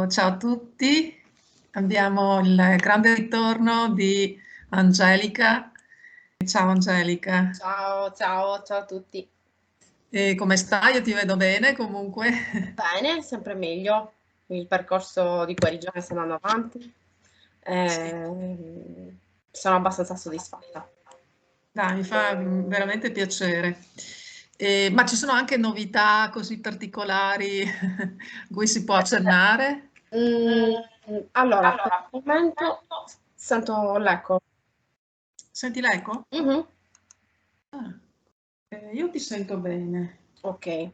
Ciao a tutti. Abbiamo il grande ritorno di Angelica. Ciao Angelica. Ciao, ciao, ciao a tutti. E come stai? Io ti vedo bene comunque. Bene, sempre meglio. Il percorso di guarigione sta andando avanti. Sì. Sono abbastanza soddisfatta. Dai, mi fa veramente piacere. Ma ci sono anche novità così particolari a cui si può accennare? Allora, per il momento sento l'eco. Senti l'eco? Mhm. Ah, io ti sento bene. Ok, Eh,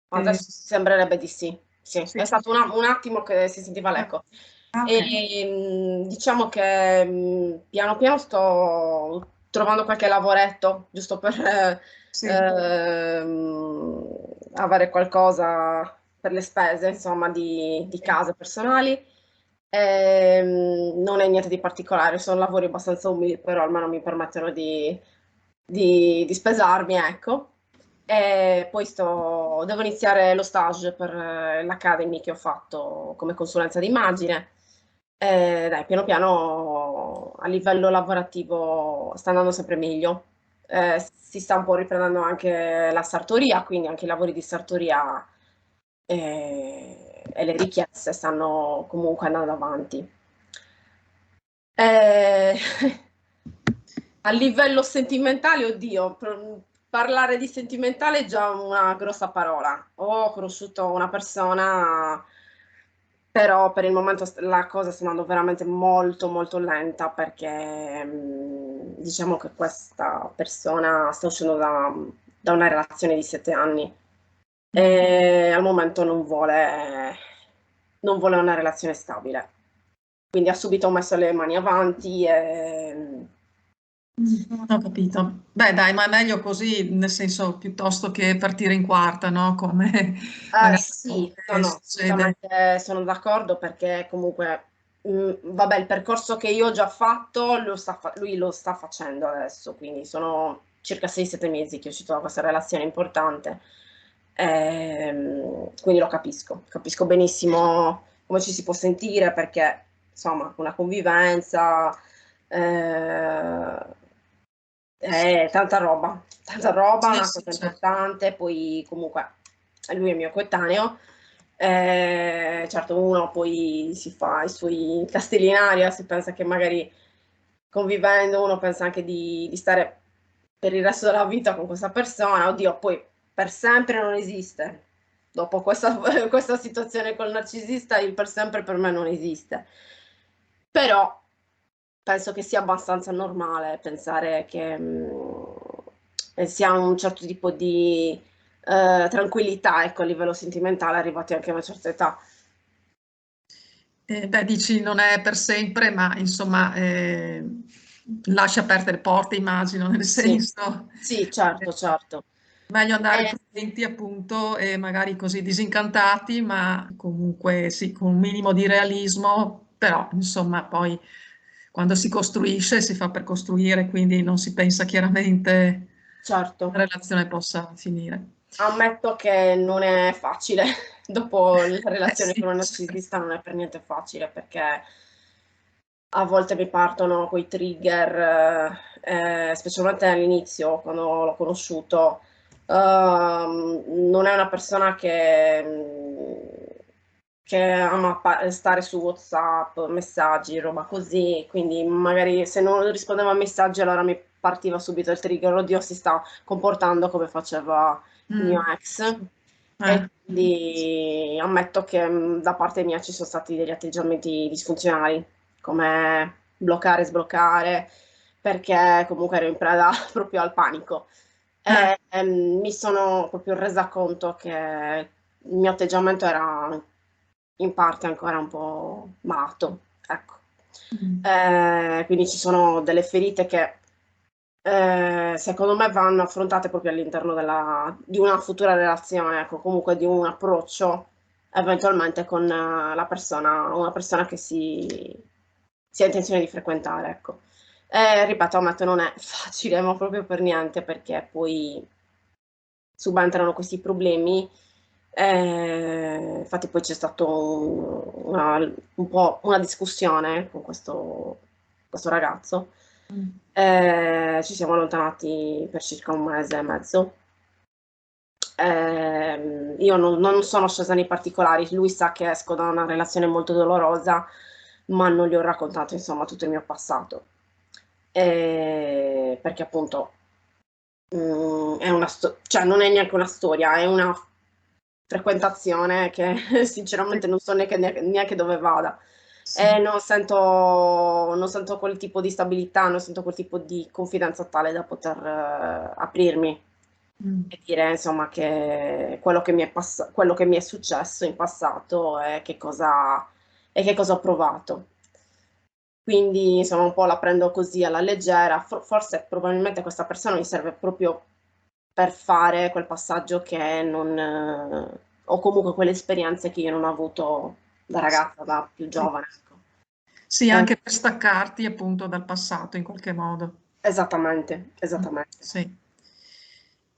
adesso sembrerebbe di sì. Sì, sì. è stato un attimo che si sentiva Ah, l'eco. ok. Diciamo che piano piano sto trovando qualche lavoretto, giusto per Sì. avere qualcosa per le spese, insomma, di Sì. case personali. Non è niente di particolare, sono lavori abbastanza umili, però almeno mi permettono di spesarmi, ecco. E poi devo iniziare lo stage per l'Academy che ho fatto come consulenza d'immagine. Dai, piano piano a livello lavorativo sta andando sempre meglio. Si sta un po' riprendendo anche la sartoria, quindi anche i lavori di sartoria e le richieste stanno comunque andando avanti. Eh, a livello sentimentale, oddio, parlare di sentimentale è già una grossa parola. Ho conosciuto una persona, però per il momento la cosa sta andando veramente molto molto lenta perché diciamo che questa persona sta uscendo da una relazione di 7 anni Mm. e al momento non vuole una relazione stabile. Quindi ha subito messo le mani avanti e Ho capito. Beh, dai, ma è meglio così, nel senso, piuttosto che partire in quarta, no? Come magari a sì, no, volte no, succede. assolutamente sono d'accordo perché comunque, vabbè, il percorso che io ho già fatto lui lo sta facendo adesso, quindi sono circa 6-7 mesi che è uscito da questa relazione importante. Quindi lo capisco benissimo come ci si può sentire perché, insomma, una convivenza, eh, è tanta roba, Sì, una sì, cosa certo. importante, poi comunque lui è mio coetaneo, certo uno poi si fa i suoi castelli in aria, si pensa che magari convivendo uno pensa anche di stare per il resto della vita con questa persona, oddio, poi per sempre non esiste. Dopo questa, questa situazione col narcisista, il per sempre per me non esiste. Però penso che sia abbastanza normale pensare che si ha un certo tipo di tranquillità, ecco, a livello sentimentale arrivati anche a una certa età. Beh, dici non è per sempre, ma insomma, lascia aperte le porte, immagino, nel Sì, senso, sì, eh, certo, certo. meglio andare Eh, prudenti, appunto, e magari così disincantati, ma comunque sì, con un minimo di realismo, però insomma, poi quando si costruisce si fa per costruire, quindi non si pensa chiaramente che certo. la relazione possa finire. Ammetto che non è facile. Dopo la relazione Sì, con un certo. narcisista non è per niente facile perché a volte mi partono quei trigger, specialmente all'inizio, quando l'ho conosciuto. Non è una persona che ama stare su WhatsApp, messaggi, roba così, quindi magari se non rispondeva a messaggi allora mi partiva subito il trigger, oddio si sta comportando come faceva il mio Mm. ex. Eh. E quindi ammetto che da parte mia ci sono stati degli atteggiamenti disfunzionali come bloccare, sbloccare, perché comunque ero in preda proprio al panico. Eh. Mi sono proprio resa conto che il mio atteggiamento era in parte ancora un po' malato, ecco. Mm. Quindi ci sono delle ferite che secondo me vanno affrontate proprio all'interno di una futura relazione, ecco, comunque di un approccio eventualmente con la persona, una persona che si ha intenzione di frequentare, ecco. Ripeto, ammetto, non è facile, ma proprio per niente, perché poi subentrano questi problemi infatti poi c'è stato un po' una discussione con questo ragazzo. Ci siamo allontanati per circa 1 mese e mezzo. Io non sono scesa nei particolari, lui sa che esco da una relazione molto dolorosa, ma non gli ho raccontato insomma tutto il mio passato. Perché appunto è cioè non è neanche una storia, è una frequentazione che sinceramente non so neanche dove vada. E non sento quel tipo di stabilità, non sento quel tipo di confidenza tale da poter aprirmi e dire insomma che quello che mi è successo in passato e che cosa ho provato. Quindi insomma un po' la prendo così alla leggera, forse probabilmente questa persona mi serve proprio per fare quel passaggio che non o comunque quelle esperienze che io non ho avuto da ragazza, da più giovane, ecco. Sì, anche per staccarti appunto dal passato in qualche modo. Esattamente, esattamente. Sì.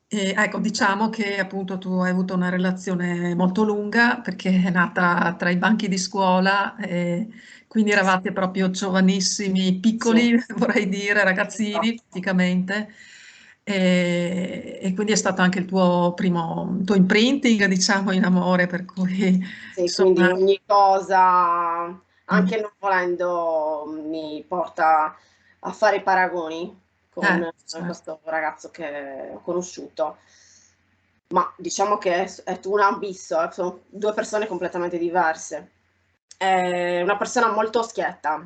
Ecco, diciamo che appunto tu hai avuto una relazione molto lunga perché è nata tra i banchi di scuola, quindi eravate proprio giovanissimi, Sì, piccoli, vorrei dire, ragazzini esatto. praticamente. E quindi è stato anche il tuo imprinting, diciamo, in amore, per cui Sì, quindi insomma. ogni cosa, mm, anche non volendo, mi porta a fare i paragoni con certo. questo ragazzo che ho conosciuto. Ma diciamo che è un abisso, sono 2 persone completamente diverse. È una persona molto schietta,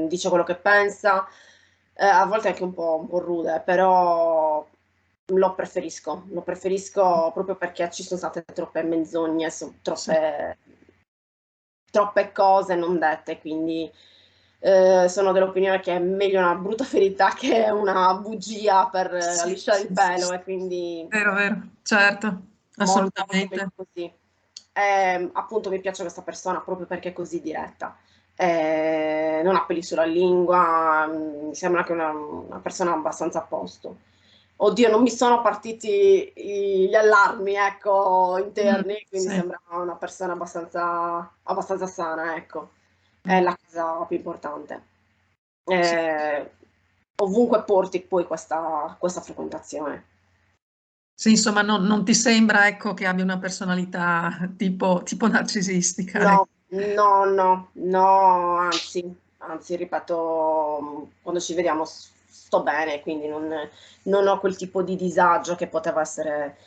dice quello che pensa, a volte anche un po' rude, però lo preferisco proprio perché ci sono state troppe menzogne, Sì. troppe cose non dette, quindi sono dell'opinione che è meglio una brutta verità che una bugia per Sì, lisciare il sì, sì, pelo sì. e quindi Vero, vero, certo, molto, molto meglio assolutamente. così. Appunto mi piace questa persona proprio perché è così diretta. Non ha peli sulla lingua, mi sembra che è una persona abbastanza a posto. Oddio, non mi sono partiti gli allarmi, ecco, interni, quindi Sì, sembra una persona abbastanza sana, ecco. È mm, la cosa più importante. sì. Eh, ovunque porti poi questa frequentazione. Sì, insomma, non ti sembra, ecco, che abbia una personalità tipo narcisistica, ecco. No, no, no, no, anzi, ripeto, quando ci vediamo sto bene, quindi non ho quel tipo di disagio che poteva essere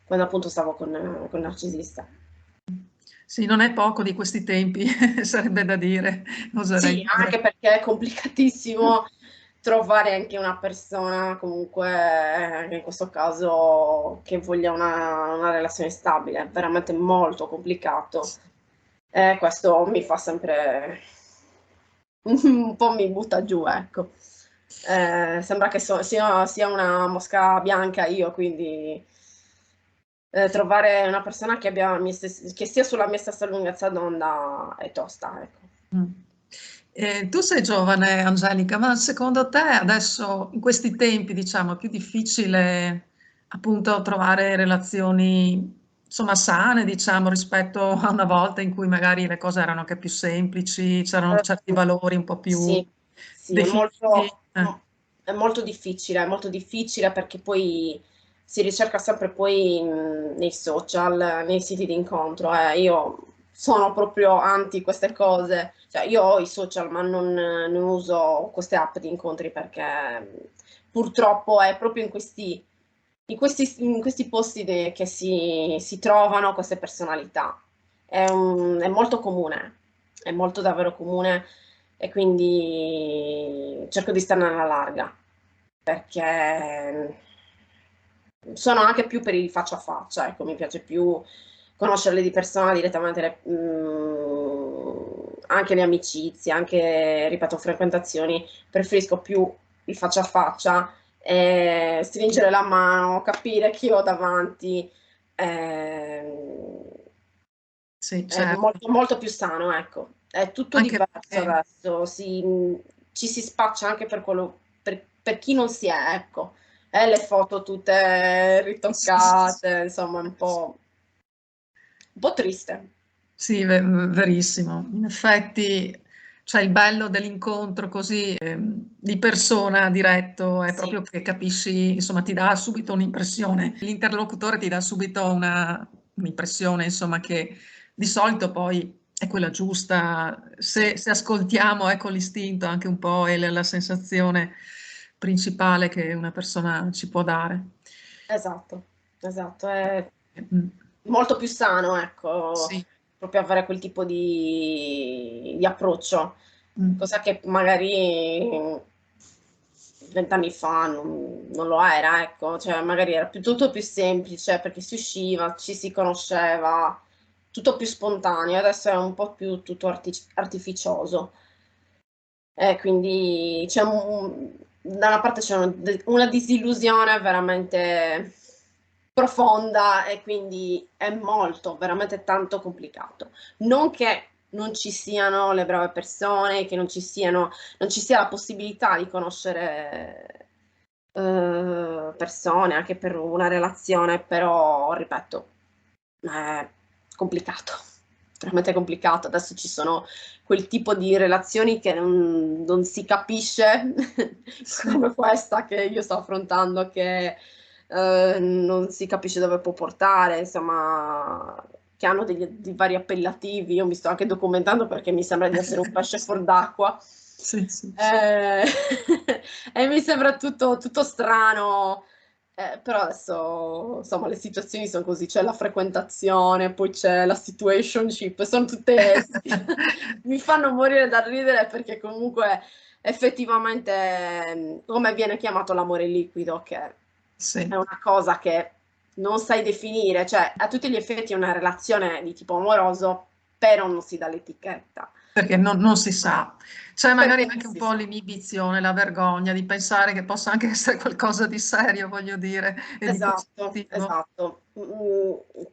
quando appunto stavo con il narcisista. Sì, non è poco di questi tempi, sarebbe da dire, oserei Sì, dire. anche perché è complicatissimo trovare anche una persona, comunque, in questo caso, che voglia una relazione stabile, è veramente molto complicato. E questo mi fa sempre un po' mi butta giù, ecco. Sembra che sia una mosca bianca io, quindi trovare una persona che sia sulla mia stessa lunghezza d'onda è tosta, ecco. Mm. Tu sei giovane, Angelica, ma secondo te adesso, in questi tempi, diciamo, è più difficile appunto trovare relazioni, insomma, sane, diciamo, rispetto a una volta in cui magari le cose erano anche più semplici, c'erano certi Ehm, valori un po' più sì, sì, definiti? è molto difficile perché poi si ricerca sempre poi, nei social, nei siti di incontro, io sono proprio anti queste cose. Cioè io ho i social, ma non uso queste app di incontri perché, purtroppo è proprio in questi posti che si trovano queste personalità. È molto comune, è molto davvero comune e quindi cerco di starne alla larga perché sono anche più per il faccia a faccia, ecco, mi piace più conoscerle di persona direttamente, anche le amicizie, anche, ripeto, frequentazioni, preferisco più il faccia a faccia, stringere la mano, capire chi ho davanti, ehm, Sì, è certo, molto, molto più sano, ecco. È tutto anche diverso perché adesso, ci si spaccia anche per chi non si è, ecco. Le foto tutte sì, sì, sì, ritoccate, insomma, un po' triste. Sì, verissimo. In effetti, cioè il bello dell'incontro così di persona diretto è Sì, proprio che capisci, insomma, ti dà subito un'impressione. L'interlocutore ti dà subito un'impressione, insomma, che di solito poi è quella giusta. sì, Se ascoltiamo, ecco l'istinto anche un po' è la sensazione principale che una persona ci può dare. esatto, esatto. È Mm, molto più sano, ecco, sì. proprio avere quel tipo di approccio, Mm. cosa che magari 20 anni fa non lo era, ecco, cioè magari era tutto più semplice perché si usciva, ci si conosceva, tutto più spontaneo, adesso è un po' più tutto artificioso. Quindi da una parte c'è una disillusione veramente profonda e quindi è molto, veramente tanto complicato. Non che non ci siano le brave persone, che non ci sia la possibilità di conoscere persone anche per una relazione, però ripeto, è complicato, veramente complicato. Adesso ci sono quel tipo di relazioni che non si capisce, Sì. come questa che io sto affrontando, che non si capisce dove può portare, insomma, che hanno di vari appellativi. Io mi sto anche documentando perché mi sembra di essere un pesce fuor d'acqua. Sì, sì. Eh, e mi sembra tutto strano. Però adesso, insomma, le situazioni sono così, c'è la frequentazione, poi c'è la situationship, sono tutte, mi fanno morire da ridere perché comunque effettivamente, come viene chiamato l'amore liquido, che è Sì, una cosa che non sai definire, cioè a tutti gli effetti è una relazione di tipo amoroso, però non si dà l'etichetta, perché non si sa. C'è magari perché non anche un si po' sa. l'inibizione, la vergogna di pensare che possa anche essere qualcosa di serio, voglio dire, e di Esatto, positivo. esatto.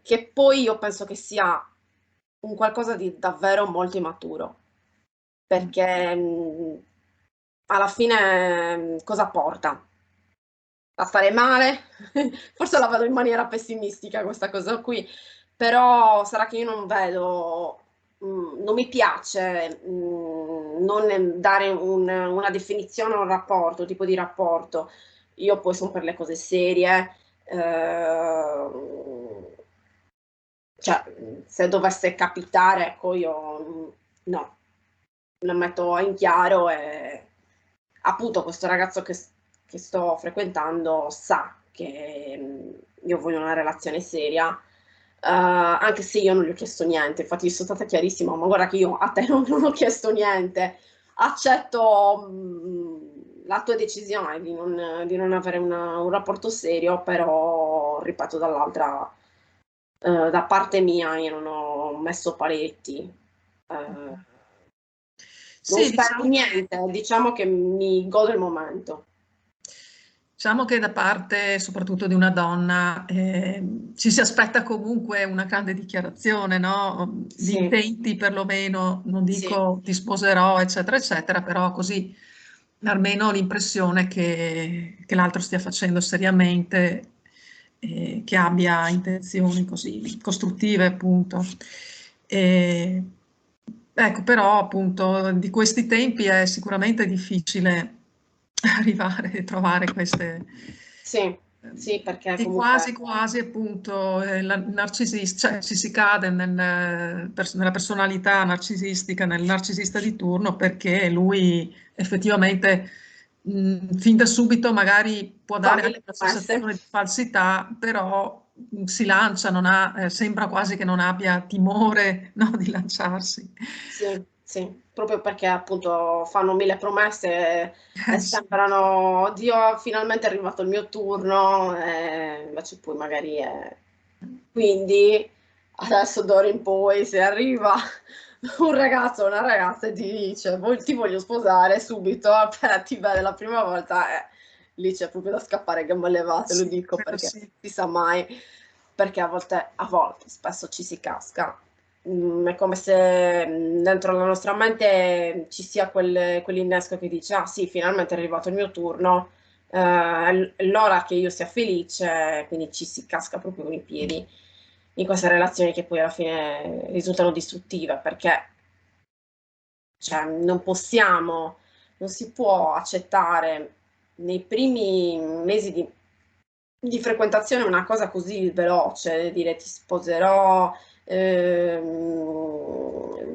Che poi io penso che sia un qualcosa di davvero molto immaturo, Mm. perché alla fine cosa porta? A stare male? Forse la vedo in maniera pessimistica questa cosa qui, però sarà che io non vedo, non mi piace non dare una definizione a un rapporto, tipo di rapporto. Io poi sono per le cose serie, cioè, se dovesse capitare, ecco, io no, lo metto in chiaro e appunto questo ragazzo che sto frequentando sa che io voglio una relazione seria, anche se io non gli ho chiesto niente, infatti io sono stata chiarissima, ma guarda che io a te non ho chiesto niente, accetto la tua decisione di non avere un rapporto serio, però ripeto dall'altra da parte mia io non ho messo paletti, non Sì, spero niente, diciamo che mi godo il momento. diciamo che da parte soprattutto di una donna ci si aspetta comunque una grande dichiarazione, no? Di Sì, intenti perlomeno, non sì, dico ti sposerò, eccetera, eccetera, però così almeno l'impressione che l'altro stia facendo seriamente, che abbia intenzioni così costruttive, appunto. E, ecco, però appunto di questi tempi è sicuramente difficile arrivare a trovare queste sì, sì, perché e comunque quasi quasi appunto cioè ci si cade nella personalità narcisistica, nel narcisista di turno perché lui effettivamente fin da subito magari può fa dare anche mille una promesse. sensazione di falsità, però si lancia, non ha, sembra quasi che non abbia timore, no, di lanciarsi. Sì, sì, proprio perché appunto fanno mille promesse e Sì. sembrano, oddio, finalmente è arrivato il mio turno, e invece poi magari è... Quindi adesso d'ora in poi se arriva un ragazzo o una ragazza e ti dice ti voglio sposare subito, appena ti vede la prima volta, lì c'è proprio da scappare a gambe levate, lo Sì, dico quello perché sì. si sa mai, perché a volte, spesso ci si casca. È come se dentro la nostra mente ci sia quell'innesco che dice: Ah sì, finalmente è arrivato il mio turno, è l'ora che io sia felice, quindi ci si casca proprio con i piedi. in queste relazioni che poi alla fine risultano distruttive, perché cioè, non si può accettare nei primi mesi di frequentazione una cosa così veloce, dire ti sposerò,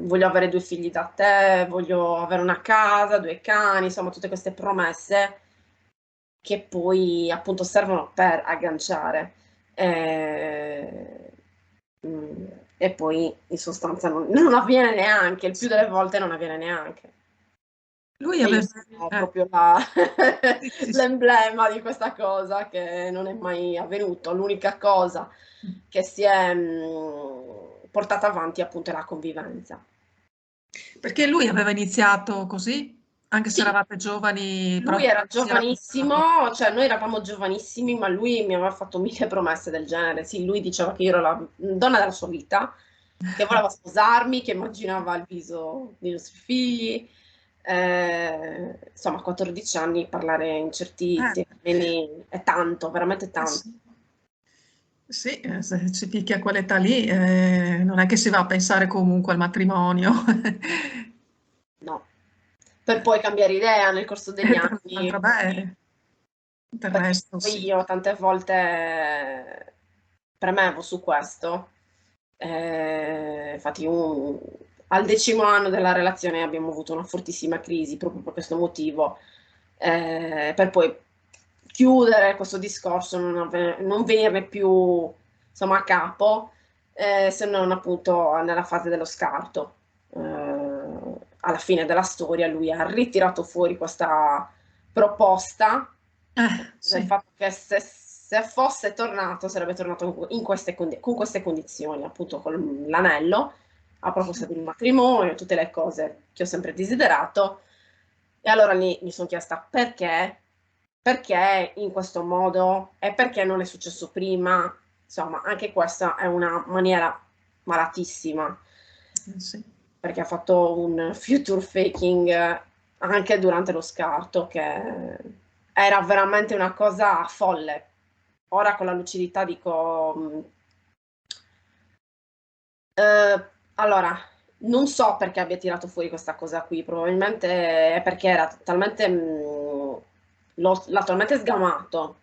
voglio avere 2 figli da te, voglio avere una casa, 2 cani, insomma tutte queste promesse che poi appunto servono per agganciare. E poi in sostanza non avviene neanche, il più delle volte non avviene neanche. Lui E io aveva sono proprio sì, sì, sì. l'emblema di questa cosa che non è mai avvenuto. L'unica cosa che si è portata avanti appunto è la convivenza. Perché lui aveva iniziato così? Anche se Sì, eravate giovani, lui proprio era si era pensato. giovanissimo, cioè noi eravamo giovanissimi, ma lui mi aveva fatto 1000 promesse del genere. Sì, lui diceva che io ero la donna della sua vita, che voleva sposarmi, che immaginava il viso dei nostri figli. Insomma, a 14 anni parlare in certi Eh, termini è tanto, veramente tanto. sì. Sì, se si picchia a quell'età lì, non è che si va a pensare comunque al matrimonio. No. Per poi cambiare idea nel corso degli Tra anni. l'altro, beh, del Perché resto poi sì. io tante volte premevo su questo. Infatti al 10° anno della relazione abbiamo avuto una fortissima crisi proprio per questo motivo, per poi chiudere questo discorso, non venirne più insomma a capo, se non appunto nella fase dello scarto. Alla fine della storia lui ha ritirato fuori questa proposta del Sì. fatto che se fosse tornato sarebbe tornato con queste condizioni, appunto con l'anello, ha proposto il matrimonio, tutte le cose che ho sempre desiderato. E allora lì mi sono chiesta perché, perché in questo modo e perché non è successo prima. Insomma, anche questa è una maniera malatissima, Sì. perché ha fatto un future faking anche durante lo scarto, che era veramente una cosa folle. Ora con la lucidità dico, allora, non so perché abbia tirato fuori questa cosa qui, probabilmente è perché era talmente, l'ha talmente sgamato,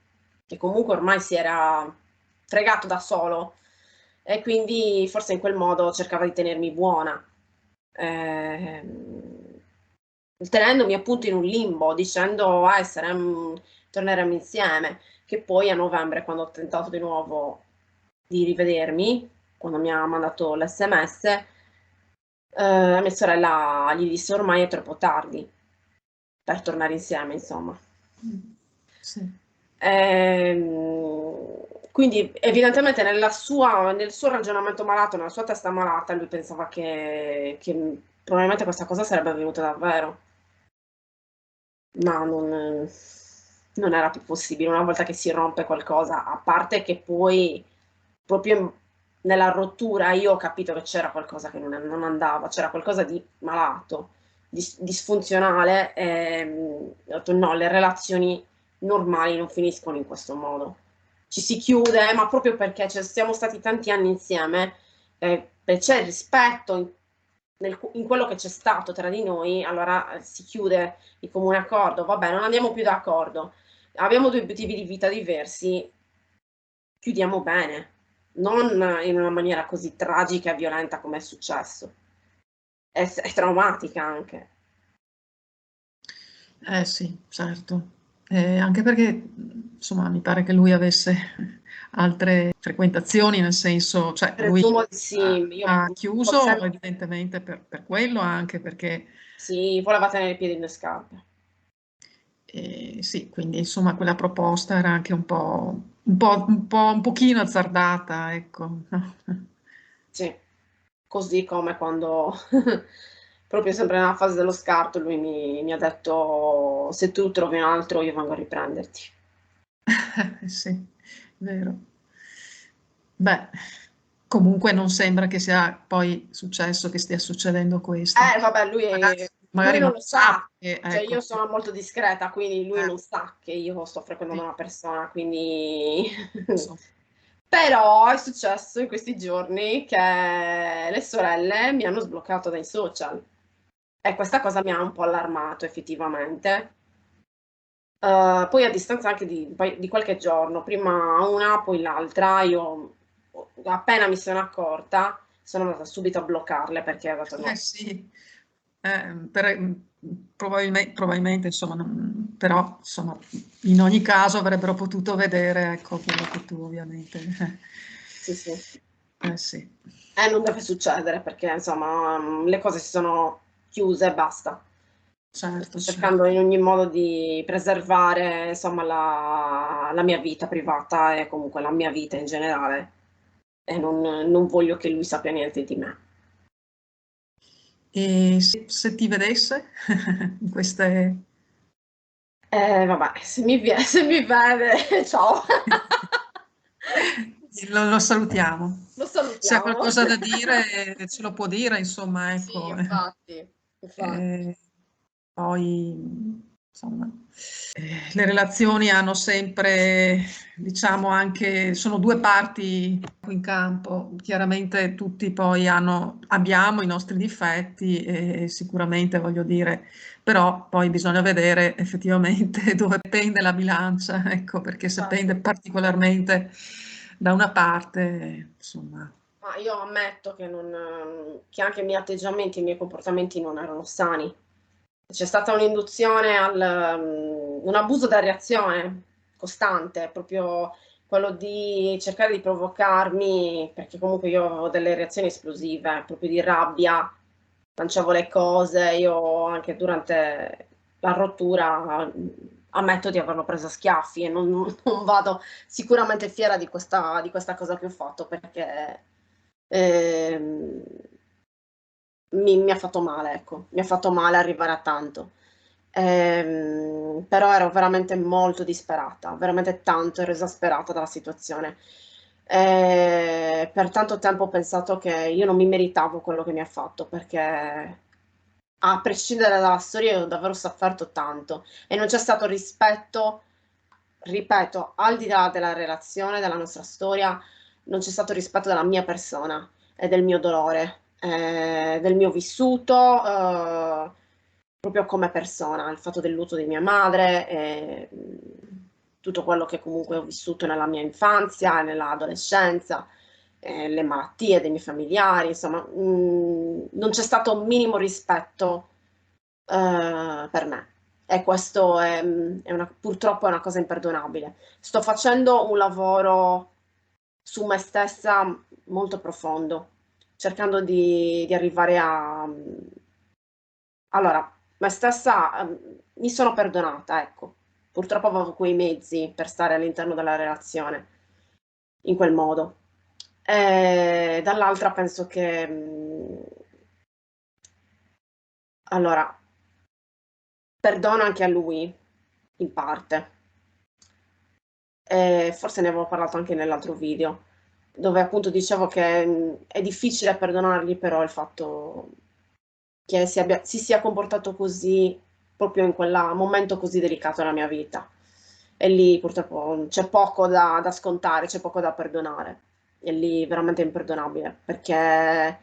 che comunque ormai si era fregato da solo e quindi forse in quel modo cercava di tenermi buona. Ehm, tenendomi appunto in un limbo, dicendo torneremo insieme, che poi a novembre, quando ho tentato di nuovo di rivedermi, quando mi ha mandato l'SMS, mia sorella gli disse ormai è troppo tardi per tornare insieme, insomma. Sì. Quindi evidentemente nel suo ragionamento malato, nella sua testa malata, lui pensava che probabilmente questa cosa sarebbe avvenuta davvero, ma non era più possibile una volta che si rompe qualcosa, a parte che poi proprio nella rottura io ho capito che c'era qualcosa che non andava, c'era qualcosa di malato, disfunzionale e ho detto no, le relazioni normali non finiscono in questo modo. Ci si chiude, ma proprio perché siamo stati tanti anni insieme, c'è il rispetto in quello che c'è stato tra di noi, allora si chiude di comune accordo, vabbè, non andiamo più d'accordo, abbiamo 2 obiettivi di vita diversi, chiudiamo bene, non in una maniera così tragica e violenta come è successo. È traumatica anche. Eh sì, certo. Anche perché, insomma, mi pare che lui avesse altre frequentazioni, nel senso, cioè lui Presumo di sì, io ha ho chiuso sempre evidentemente per quello, anche perché, sì, voleva tenere i piedi nelle scarpe. sì, quindi insomma quella proposta era anche un pochino azzardata, ecco. No? Sì, così come quando proprio sempre nella fase dello scarto lui mi ha detto: "Se tu trovi un altro io vengo a riprenderti". Sì, vero. Beh, comunque non sembra che sia poi successo che stia succedendo questo. Vabbè, Magari, lui magari non non lo lo sa, sa, perché, cioè ecco, io sono molto discreta, quindi lui eh, non sa che io sto frequentando sì, una persona, quindi insomma. Però è successo in questi giorni che le sorelle mi hanno sbloccato dai social e questa cosa mi ha un po' allarmato effettivamente. Poi a distanza anche di qualche giorno, prima una, poi l'altra, io appena mi sono accorta sono andata subito a bloccarle perché ho detto no. Sì, probabilmente, insomma, però insomma, in ogni caso avrebbero potuto vedere, ecco, quello che tu ovviamente. Sì, sì. Sì, Non deve succedere perché insomma le cose si sono chiuse e basta. Sto certo, cercando certo. in ogni modo di preservare insomma la mia vita privata e comunque la mia vita in generale e non voglio che lui sappia niente di me. E se ti vedesse in queste... Vabbè, se mi vede, ciao. Lo salutiamo. Lo Se ha salutiamo. qualcosa da dire, ce lo può dire, insomma, Sì, ecco. infatti, infatti. Eh, poi, insomma, le relazioni hanno sempre, diciamo, anche, sono due parti in campo. Chiaramente tutti poi abbiamo i nostri difetti e sicuramente, voglio dire, però poi bisogna vedere effettivamente dove pende la bilancia, ecco, perché se pende Infatti. particolarmente da una parte, insomma. Ma io ammetto che anche i miei atteggiamenti, i miei comportamenti non erano sani. C'è stata un'induzione un abuso da reazione costante, proprio quello di cercare di provocarmi, perché comunque io avevo delle reazioni esplosive, proprio di rabbia, lanciavo le cose, io anche durante la rottura ammetto di averlo preso a schiaffi e non vado sicuramente fiera di questa cosa che ho fatto perché ehm, mi ha fatto male, ecco, mi ha fatto male arrivare a tanto. Però ero veramente molto disperata, veramente tanto ero esasperata dalla situazione. Per tanto tempo ho pensato che io non mi meritavo quello che mi ha fatto, perché a prescindere dalla storia io ho davvero sofferto tanto e non c'è stato rispetto, ripeto, al di là della relazione, della nostra storia, non c'è stato rispetto della mia persona e del mio dolore, del mio vissuto, proprio come persona, il fatto del lutto di mia madre, tutto quello che comunque ho vissuto nella mia infanzia e nell'adolescenza, le malattie dei miei familiari, insomma, non c'è stato un minimo rispetto per me. E questo purtroppo è una cosa imperdonabile. Sto facendo un lavoro su me stessa molto profondo, cercando di arrivare a... Allora, me stessa mi sono perdonata, ecco. Purtroppo avevo quei mezzi per stare all'interno della relazione in quel modo. E dall'altra penso che... allora, perdono anche a lui, in parte. Forse ne avevo parlato anche nell'altro video, dove appunto dicevo che è difficile perdonargli, però il fatto che si sia comportato così proprio in quel momento così delicato della mia vita. E lì purtroppo c'è poco da scontare, c'è poco da perdonare. E lì veramente imperdonabile, perché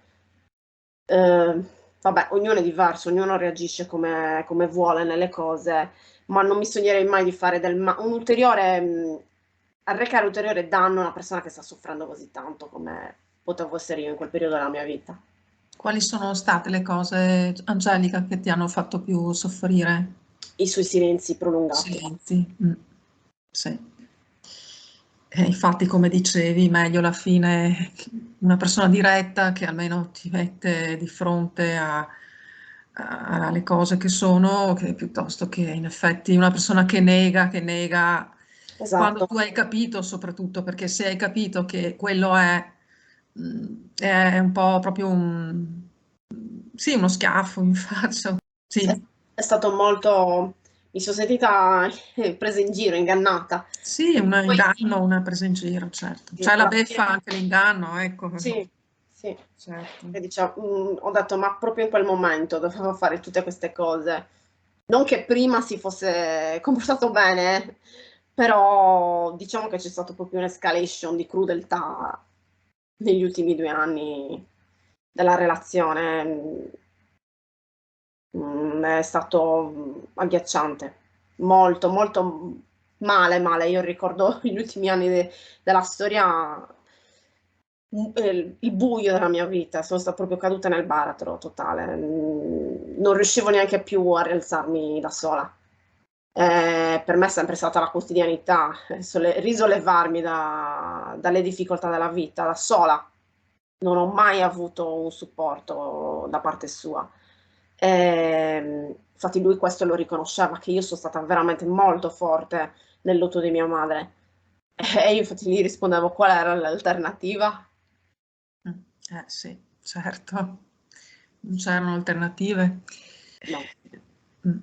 eh, vabbè, ognuno è diverso, ognuno reagisce come vuole nelle cose, ma non mi sognerei mai di fare un ulteriore, arrecare ulteriore danno a una persona che sta soffrendo così tanto come potevo essere io in quel periodo della mia vita. Quali sono state le cose, Angelica, che ti hanno fatto più soffrire? I suoi silenzi prolungati. Silenzi. Sì. Infatti, come dicevi, meglio alla fine una persona diretta che almeno ti mette di fronte alle cose che sono, che piuttosto che in effetti una persona che nega quando Esatto, tu hai capito, soprattutto perché se hai capito che quello è un po' proprio sì, uno schiaffo in faccia. è, Sì, è stato molto... Mi sono sentita presa in giro, ingannata. sì, un Poi inganno, una presa in giro, certo. sì, C'è la alla fine beffa anche l'inganno, ecco. sì, sì. Certo. E diciamo, ho detto, ma proprio in quel momento dovevo fare tutte queste cose. Non che prima si fosse comportato bene, però diciamo che c'è stato proprio un'escalation di crudeltà negli ultimi 2 anni della relazione. È stato, agghiacciante. Molto, molto, male, male. Io ricordo gli ultimi anni della storia, il buio della mia vita, sono sta proprio caduta nel baratro totale. Non riuscivo neanche più a rialzarmi da sola. Per me è sempre stata la quotidianità, risollevarmi dalle difficoltà della vita da sola. Non ho mai avuto un supporto da parte sua. Infatti lui questo lo riconosceva, che io sono stata veramente molto forte nel lutto di mia madre. E io infatti gli rispondevo qual era l'alternativa. Sì, certo, non c'erano alternative. No, Mm.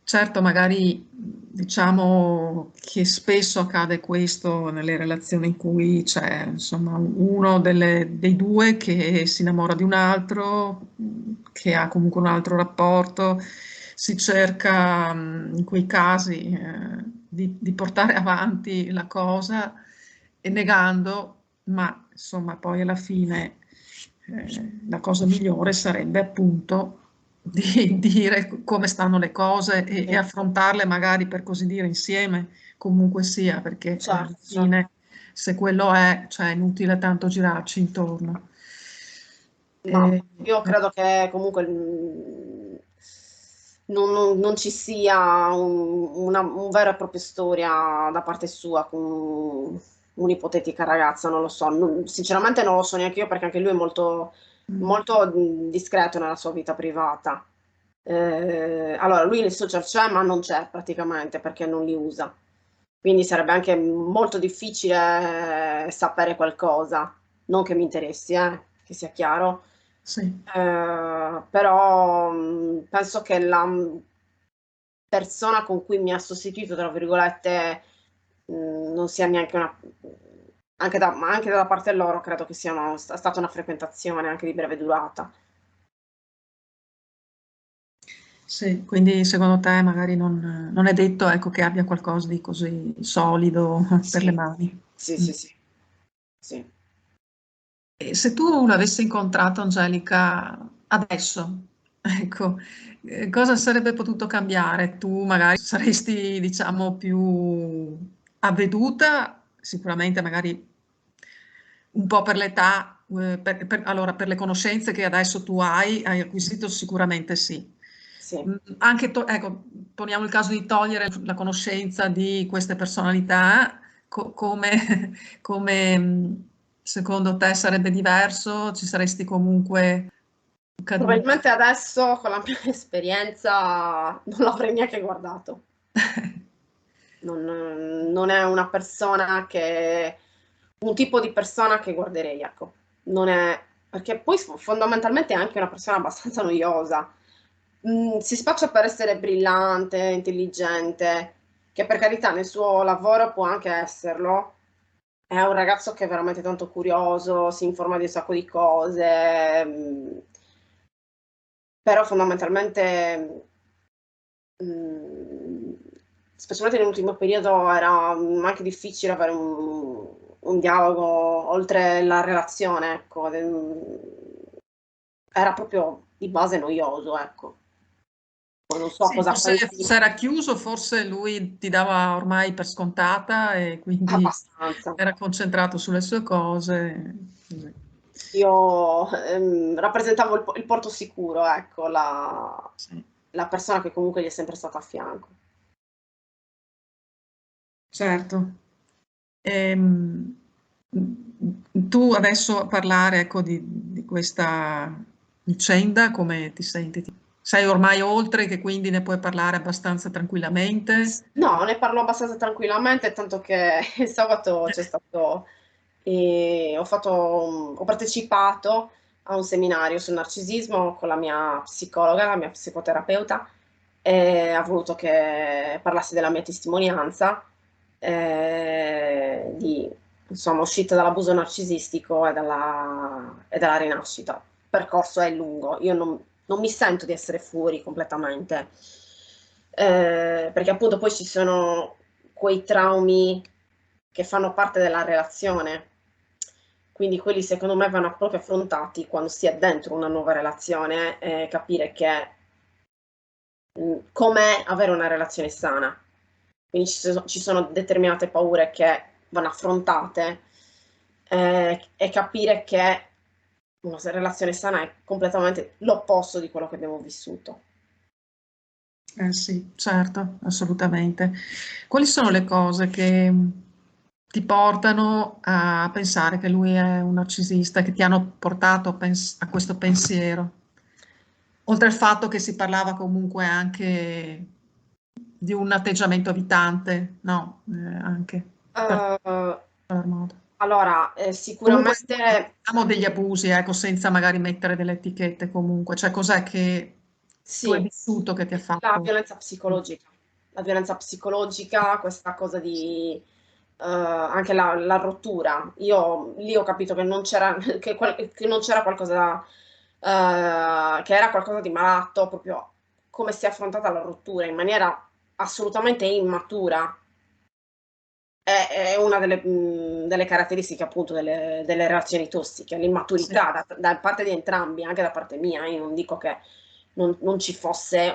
Certo, magari diciamo che spesso accade questo nelle relazioni in cui c'è, insomma, uno dei due che si innamora di un altro, che ha comunque un altro rapporto, si cerca in quei casi di portare avanti la cosa e negando, ma insomma poi alla fine la cosa migliore sarebbe appunto di dire come stanno le cose e sì, affrontarle magari per così dire insieme, comunque sia, perché alla certo, certo. fine se quello è, cioè è inutile tanto girarci intorno. Ma E- io credo che comunque non ci sia un vero e proprio storia da parte sua con un'ipotetica ragazza, non lo so. Sinceramente non lo so neanche io perché anche lui è molto, mm, molto discreto nella sua vita privata. Allora, lui nei social c'è, ma non c'è praticamente perché non li usa. Quindi sarebbe anche molto difficile sapere qualcosa. Non che mi interessi, che sia chiaro. sì, Però penso che la persona con cui mi ha sostituito, tra virgolette, non sia neanche una... ma anche dalla parte loro credo che sia stata una frequentazione anche di breve durata. sì, quindi secondo te magari non è detto, ecco, che abbia qualcosa di così solido per le Sì, mani. sì, Mm. sì, sì, sì. E se tu l'avessi incontrato, Angelica, adesso, ecco, cosa sarebbe potuto cambiare? Tu magari saresti, diciamo, più avveduta, sicuramente magari un po' per l'età, allora per le conoscenze che adesso tu hai acquisito sicuramente sì. Sì. Anche, ecco, poniamo il caso di togliere la conoscenza di queste personalità, come, come secondo te sarebbe diverso? Ci saresti comunque caduta? Probabilmente adesso con la mia esperienza non l'avrei neanche guardato. Non è una persona che, un tipo di persona che guarderei, ecco. Non è, perché poi fondamentalmente è anche una persona abbastanza noiosa. Si spaccia per essere brillante, intelligente, che per carità nel suo lavoro può anche esserlo. È un ragazzo che è veramente tanto curioso, si informa di un sacco di cose, però fondamentalmente Mhmm, specialmente nell'ultimo periodo era, anche difficile avere un dialogo oltre la relazione, ecco, era proprio di base noioso, ecco. Poi non so Sì, cosa pensi. forse era chiuso, forse lui ti dava ormai per scontata e quindi Abbastanza. era concentrato sulle sue cose. Così. Io, rappresentavo il porto sicuro, ecco, Sì. la persona che comunque gli è sempre stata a fianco. Certo. Ehm, tu adesso a parlare, ecco, di questa vicenda, come ti senti? Sei ormai oltre che quindi ne puoi parlare abbastanza tranquillamente? No, ne parlo abbastanza tranquillamente, tanto che il sabato c'è stato, ho partecipato a un seminario sul narcisismo con la mia psicologa, la mia psicoterapeuta, e ha voluto che parlassi della mia testimonianza, di, insomma, uscita dall'abuso narcisistico e dalla rinascita. Il percorso è lungo, io non mi sento di essere fuori completamente, perché appunto poi ci sono quei traumi che fanno parte della relazione. Quindi quelli secondo me vanno proprio affrontati quando si è dentro una nuova relazione e capire che com'è avere una relazione sana. Quindi ci sono determinate paure che vanno affrontate e capire che una relazione sana è completamente l'opposto di quello che abbiamo vissuto. Sì, certo, assolutamente. Quali sono le cose che ti portano a pensare che lui è un narcisista, che ti hanno portato a questo pensiero? Oltre al fatto che si parlava comunque anche di un atteggiamento evitante, no? Anche per Uh, particolar modo. allora, Comunque sicuramente parliamo degli abusi, ecco, senza magari mettere delle etichette comunque. Cioè, cos'è che tu hai sì, vissuto che ti ha la fatto? violenza psicologica. La violenza psicologica, questa cosa di anche la rottura. Io lì ho capito che non c'era che non c'era qualcosa che era qualcosa di malato, proprio come si è affrontata la rottura in maniera assolutamente immatura. È una delle caratteristiche appunto delle relazioni tossiche, Sì, l'immaturità da parte di entrambi, anche da parte mia. Io non dico che non ci fosse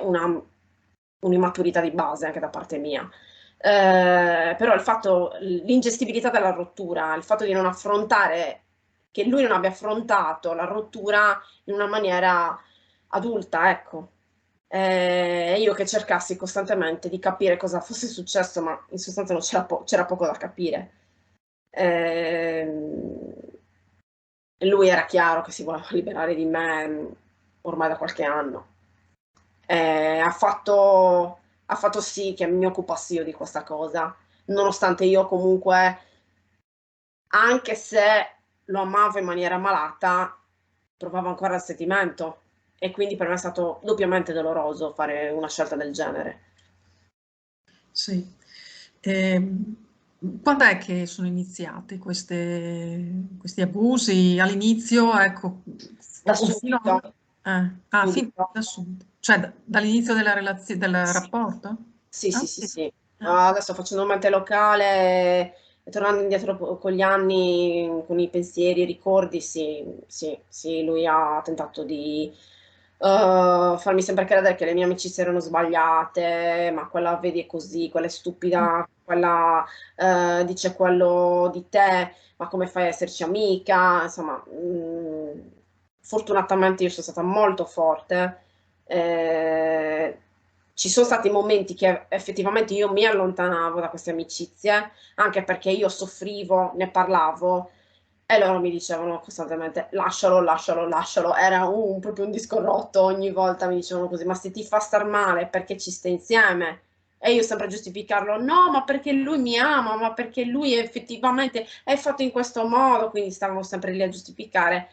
un'immaturità di base anche da parte mia. Però l'ingestibilità della rottura, il fatto di non affrontare, che lui non abbia affrontato la rottura in una maniera adulta, ecco. Io che cercassi costantemente di capire cosa fosse successo, ma in sostanza non c'era poco da capire. Ehm, Lui era chiaro che si voleva liberare di me ormai da qualche anno. Ha fatto sì che mi occupassi io di questa cosa, nonostante io comunque, anche se lo amavo in maniera malata, provavo ancora il sentimento e quindi per me è stato doppiamente doloroso fare una scelta del genere. sì. Ehm, Quando è che sono iniziati questi abusi? All'inizio, ecco, Da o fino subito, fin subito. da subito, cioè dall'inizio del Sì, rapporto? sì, Ah, sì, sì, sì. sì. Ah, Adesso facendo un mente locale e tornando indietro con gli anni, con i pensieri, i ricordi, sì, sì, sì, lui ha tentato di farmi sempre credere che le mie amicizie erano sbagliate, ma quella vedi è così, quella è stupida, quella dice quello di te, ma come fai a esserci amica? Insomma, fortunatamente io sono stata molto forte. Eh, Ci sono stati momenti che effettivamente io mi allontanavo da queste amicizie, anche perché io soffrivo, ne parlavo e loro mi dicevano costantemente lascialo, lascialo, lascialo. Era proprio un disco rotto, ogni volta mi dicevano così, ma se ti fa star male perché ci stai insieme? E io sempre a giustificarlo, no, ma perché lui mi ama, ma perché lui effettivamente è fatto in questo modo, quindi stavamo sempre lì a giustificare.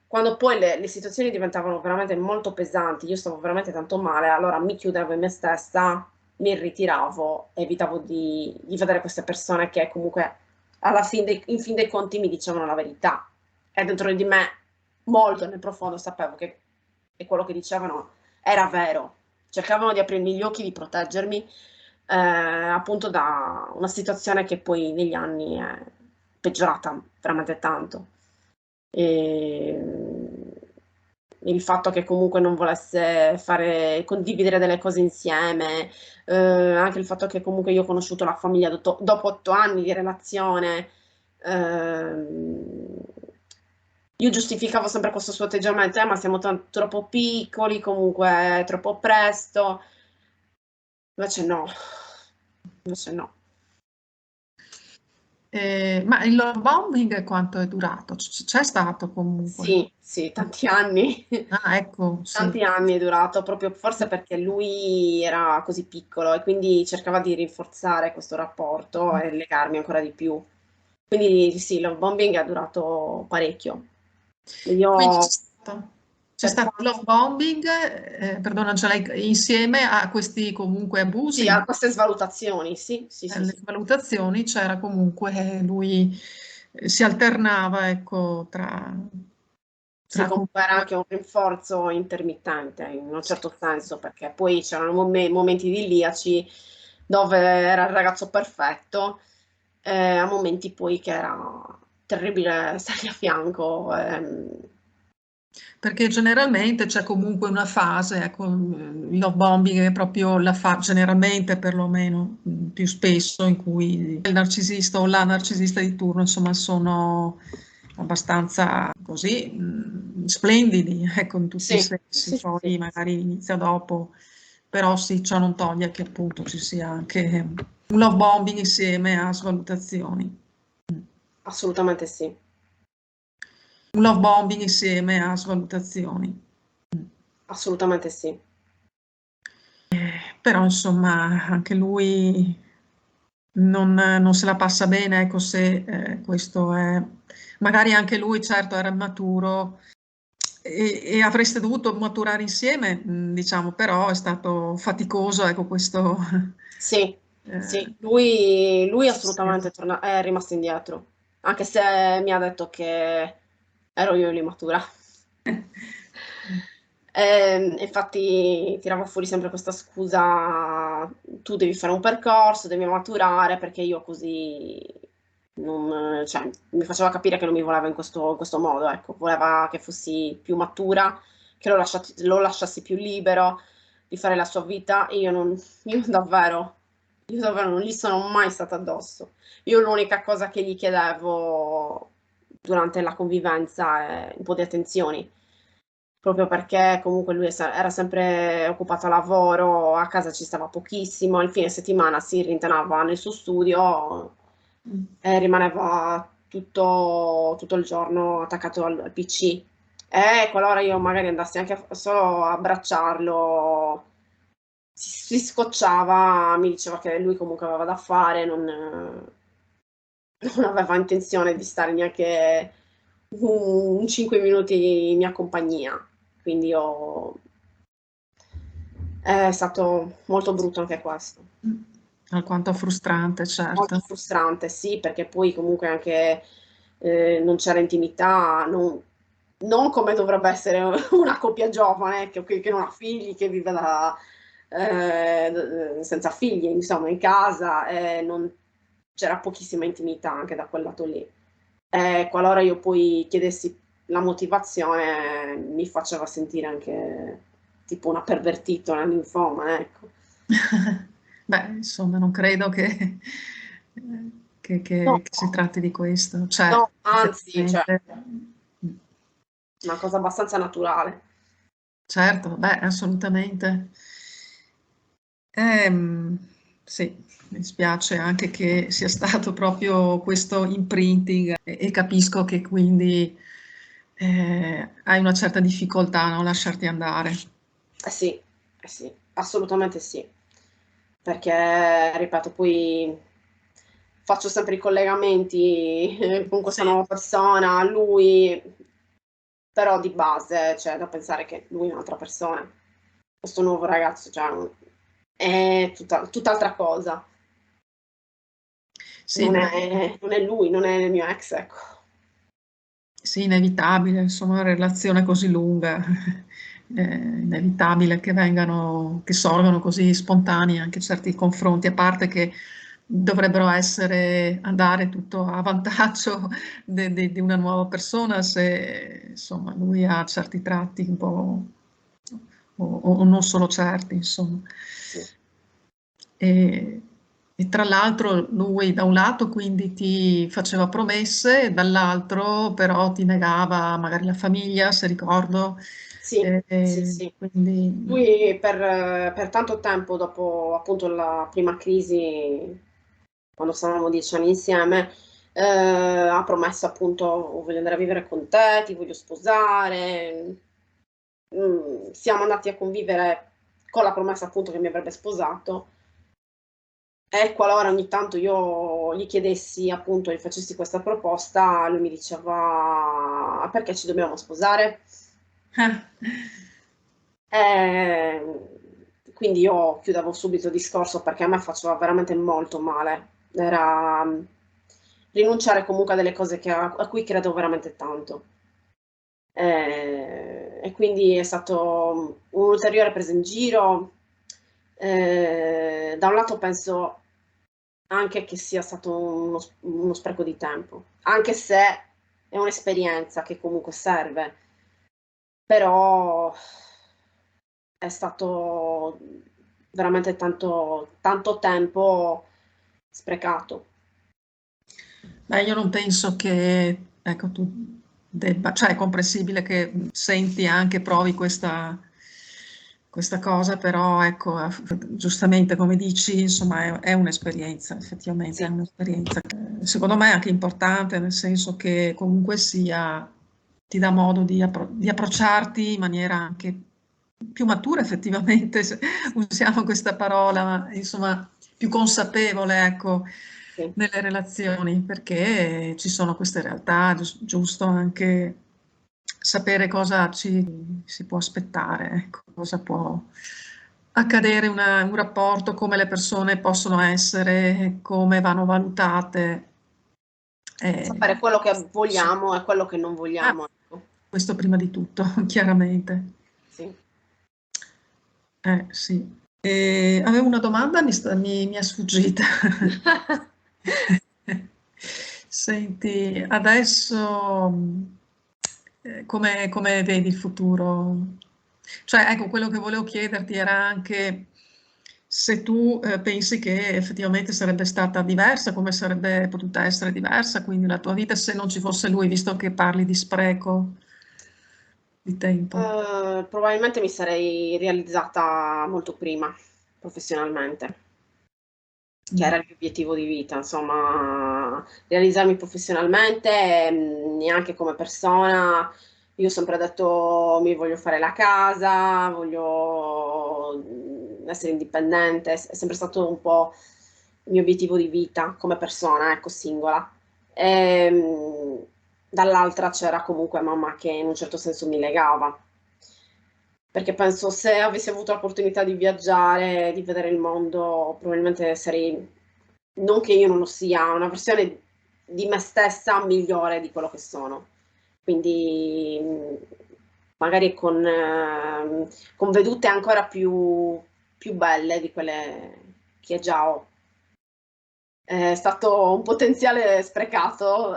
Quando poi le situazioni diventavano veramente molto pesanti, io stavo veramente tanto male, allora mi chiudevo in me stessa, mi ritiravo, evitavo di vedere queste persone che comunque in fin dei conti mi dicevano la verità. E dentro di me, molto nel profondo, sapevo che quello che dicevano era vero. Cercavano di aprirmi gli occhi, di proteggermi, appunto da una situazione che poi negli anni è peggiorata veramente tanto. E il fatto che comunque non volesse condividere delle cose insieme, anche il fatto che comunque io ho conosciuto la famiglia dopo 8 anni di relazione, ehm, io giustificavo sempre questo suo atteggiamento, ma siamo troppo piccoli, comunque è troppo presto, invece no, invece no. Ma il love bombing quanto è durato? C'è stato comunque? Sì, sì, tanti anni. Ah, ecco, sì. Tanti anni è durato, proprio forse perché lui era così piccolo e quindi cercava di rinforzare questo rapporto e legarmi ancora di più. Quindi sì, love bombing è durato parecchio. Quindi Io c'è per stato love quanto bombing, perdona Angela, insieme a questi comunque sì, abusi, ha queste svalutazioni, sì, sì, sì, alle sì. valutazioni, c'era comunque lui si alternava, ecco, Sì, tra comunque era comunque. anche un rinforzo intermittente in un Sì, certo senso, perché poi c'erano momenti idilliaci, dove era il ragazzo perfetto, a momenti poi che era terribile stargli a fianco. Perché generalmente c'è comunque una fase, ecco, il love bombing è proprio la fase, generalmente perlomeno, più spesso, in cui il narcisista o la narcisista di turno, insomma, sono abbastanza così splendidi, ecco, in tutti i Sì, sensi, sì, sì, poi magari inizia dopo, però sì, ciò non toglie che appunto ci sia anche un love bombing insieme a svalutazioni. assolutamente sì. Un love bombing insieme a svalutazioni. Assolutamente sì. Però insomma anche lui non se la passa bene, ecco, se questo è... Magari anche lui, certo, era maturo e avreste dovuto maturare insieme, diciamo, però è stato faticoso, ecco, questo... Sì, eh, sì, lui sì. assolutamente è rimasto indietro, anche se mi ha detto che ero io l'immatura. Infatti tirava fuori sempre questa scusa, tu devi fare un percorso, devi maturare, perché io così non, cioè, mi faceva capire che non mi voleva in questo modo, ecco, voleva che fossi più matura, che lo lasciassi più libero di fare la sua vita e io davvero non gli sono mai stata addosso. Io l'unica cosa che gli chiedevo durante la convivenza è un po' di attenzioni, proprio perché comunque lui era sempre occupato a lavoro, a casa ci stava pochissimo, il fine settimana si rintanava nel suo studio e rimaneva tutto il giorno attaccato al PC. E qualora io magari andassi anche solo a abbracciarlo, si scocciava, mi diceva che lui comunque aveva da fare, non aveva intenzione di stare neanche un 5 minuti in mia compagnia. Quindi è stato molto brutto anche questo. Alquanto frustrante, Molto certo. frustrante, sì, perché poi comunque anche non c'era intimità, non come dovrebbe essere una coppia giovane che non ha figli, che vive senza figli, insomma, in casa, c'era pochissima intimità anche da quel lato lì. Qualora io poi chiedessi la motivazione, mi faceva sentire anche tipo una pervertita, una ninfoma, ecco. Beh, insomma, non credo No, che si tratti di questo. no, Certo, anzi, cioè, effettivamente. una cosa abbastanza naturale. Certo, beh, assolutamente. Ehm, sì, mi spiace anche che sia stato proprio questo imprinting e capisco che quindi hai una certa difficoltà a non lasciarti andare. Eh sì, assolutamente sì. Perché, ripeto, poi faccio sempre i collegamenti con questa Sì. nuova persona, lui, però di base c'è da pensare che lui è un'altra persona. Questo nuovo ragazzo, cioè, è tutt'altra cosa. Sì, Non è lui, non è il mio ex, ecco. sì, inevitabile, insomma, una relazione così lunga, è inevitabile che vengano, che sorgano così spontanei anche certi confronti, a parte che dovrebbero essere, andare tutto a vantaggio di una nuova persona se, insomma, lui ha certi tratti un po', o non solo certi, insomma. Sì. E, e tra l'altro lui da un lato quindi ti faceva promesse, e dall'altro però ti negava magari la famiglia, se ricordo, Sì, sì, sì. quindi Lui per tanto tempo, dopo appunto la prima crisi, quando stavamo 10 anni insieme, ha promesso appunto voglio andare a vivere con te, ti voglio sposare. Siamo andati a convivere con la promessa appunto che mi avrebbe sposato. E qualora ogni tanto io gli chiedessi, appunto, gli facessi questa proposta, lui mi diceva: "Ah, perché ci dobbiamo sposare?" eh, Quindi io chiudevo subito il discorso perché a me faceva veramente molto male. Era rinunciare comunque a delle cose a cui credo veramente tanto. E quindi è stato un'ulteriore presa in giro Da un lato penso anche che sia stato uno spreco di tempo, anche se è un'esperienza che comunque serve, però è stato veramente tanto, tanto tempo sprecato. Beh, io non penso che, ecco, tu debba, cioè è comprensibile che senti anche, provi questa cosa, però ecco, giustamente come dici, insomma, è un'esperienza, effettivamente è Sì, un'esperienza, secondo me anche importante, nel senso che comunque sia, ti dà modo di approcciarti in maniera anche più matura, effettivamente, se usiamo questa parola, ma insomma, più consapevole, ecco, sì. nelle relazioni, perché ci sono queste realtà, giusto anche sapere cosa si può aspettare, ecco, cosa può accadere in un rapporto, come le persone possono essere, come vanno valutate. Sapere Eh, quello che sì. vogliamo e quello che non Ah, vogliamo, ecco. questo prima di tutto, chiaramente. Sì. Sì. Avevo una domanda, mi è sfuggita. Senti, adesso come vedi il futuro? Cioè, ecco, quello che volevo chiederti era anche se tu pensi che effettivamente sarebbe stata diversa, come sarebbe potuta essere diversa, quindi la tua vita se non ci fosse lui, visto che parli di spreco di tempo. Probabilmente mi sarei realizzata molto prima, professionalmente, che Mm. era il mio obiettivo di vita, insomma, realizzarmi professionalmente, neanche come persona. Io ho sempre detto mi voglio fare la casa, voglio essere indipendente, è sempre stato un po' il mio obiettivo di vita come persona, ecco, singola. Dall'altra c'era comunque mamma che in un certo senso mi legava, perché penso se avessi avuto l'opportunità di viaggiare, di vedere il mondo, probabilmente sarei, non che io non lo sia, una versione di me stessa migliore di quello che sono. Quindi magari con vedute ancora più belle di quelle che già ho. È stato un potenziale sprecato,